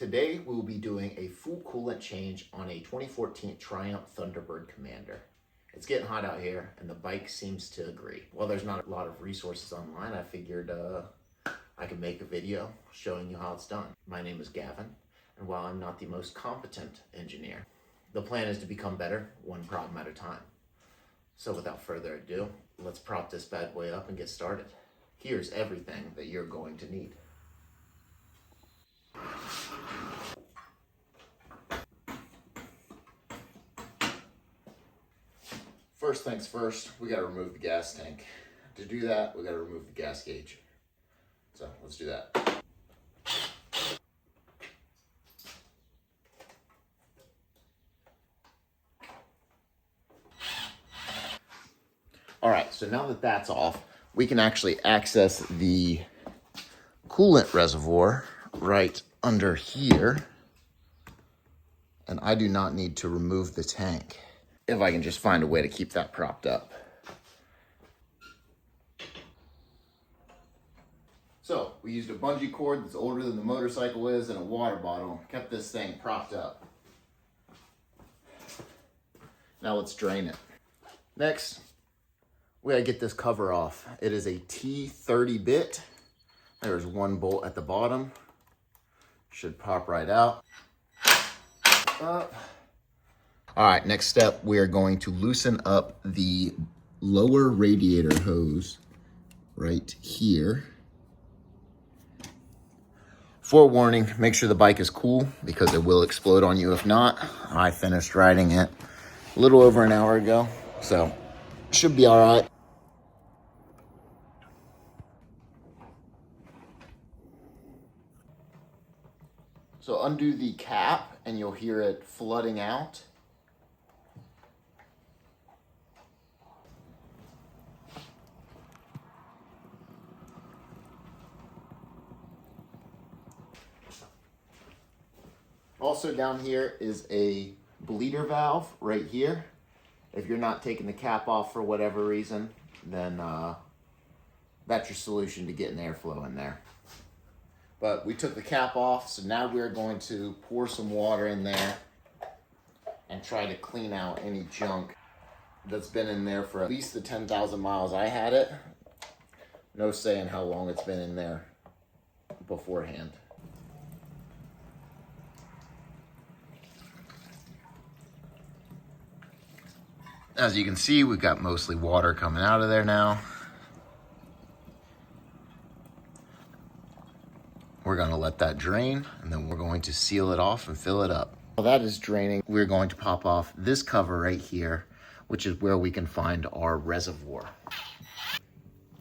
Today we will be doing a full coolant change on a 2014 Triumph Thunderbird Commander. It's getting hot out here and the bike seems to agree. While there's not a lot of resources online, I figured I could make a video showing you how it's done. My name is Gavin, and while I'm not the most competent engineer, the plan is to become better one problem at a time. So without further ado, let's prop this bad boy up and get started. Here's everything that you're going to need. First things first, we gotta remove the gas tank. To do that, we gotta remove the gas gauge. So let's do that. All right, so now that that's off, we can actually access the coolant reservoir right under here. And I do not need to remove the tank, if I can just find a way to keep that propped up. So we used a bungee cord that's older than the motorcycle is and a water bottle, kept this thing propped up. Now let's drain it. Next, we gotta get this cover off. It is a T30 bit. There's one bolt at the bottom. Should pop right out. Up. All right, next step, we are going to loosen up the lower radiator hose right here. Forewarning, make sure the bike is cool because it will explode on you if not. I finished riding it a little over an hour ago, so should be all right. So undo the cap and you'll hear it flooding out. Also down here is a bleeder valve right here. If you're not taking the cap off for whatever reason, then that's your solution to getting airflow in there. But we took the cap off, so now we're going to pour some water in there and try to clean out any junk that's been in there for at least the 10,000 miles I had it. No saying how long it's been in there beforehand. As you can see, we've got mostly water coming out of there now. We're gonna let that drain, and then we're going to seal it off and fill it up. While that is draining, we're going to pop off this cover right here, which is where we can find our reservoir.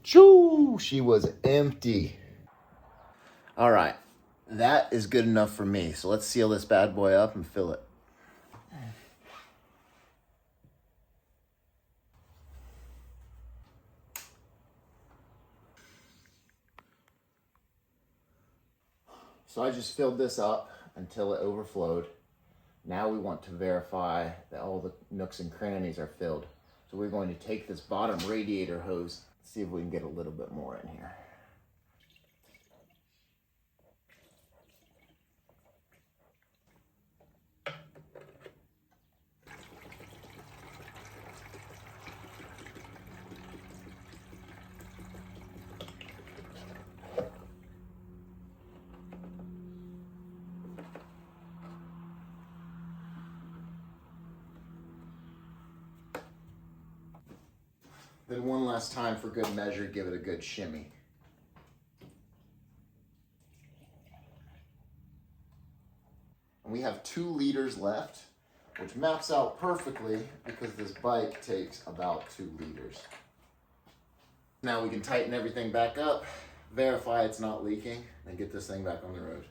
Choo! She was empty. All right, that is good enough for me. So let's seal this bad boy up and fill it. So I just filled this up until it overflowed. Now we want to verify that all the nooks and crannies are filled. So we're going to take this bottom radiator hose, see if we can get a little bit more in here. Then one last time for good measure, give it a good shimmy. And we have 2 liters left, which maps out perfectly because this bike takes about 2 liters. Now we can tighten everything back up, verify it's not leaking, and get this thing back on the road.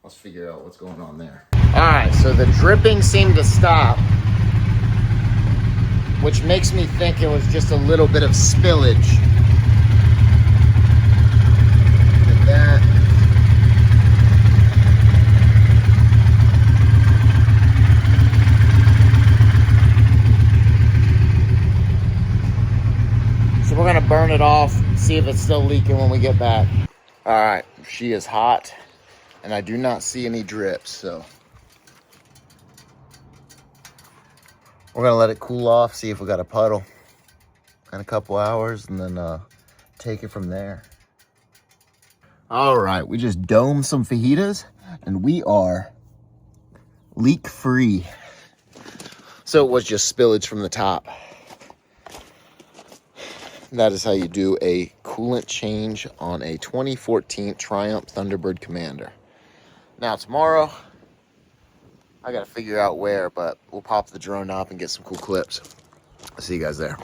Let's figure out what's going on there. All right, so the dripping seemed to stop, which makes me think it was just a little bit of spillage. Like that. So we're gonna burn it off, see if it's still leaking when we get back. All right, she is hot, and I do not see any drips, so. We're gonna let it cool off, see if we got a puddle in a couple hours, and then take it from there. All right, we just domed some fajitas, and we are leak-free. So it was just spillage from the top. That is how you do a coolant change on a 2014 Triumph Thunderbird Commander. Now tomorrow, I gotta figure out where, but we'll pop the drone up and get some cool clips. I'll see you guys there.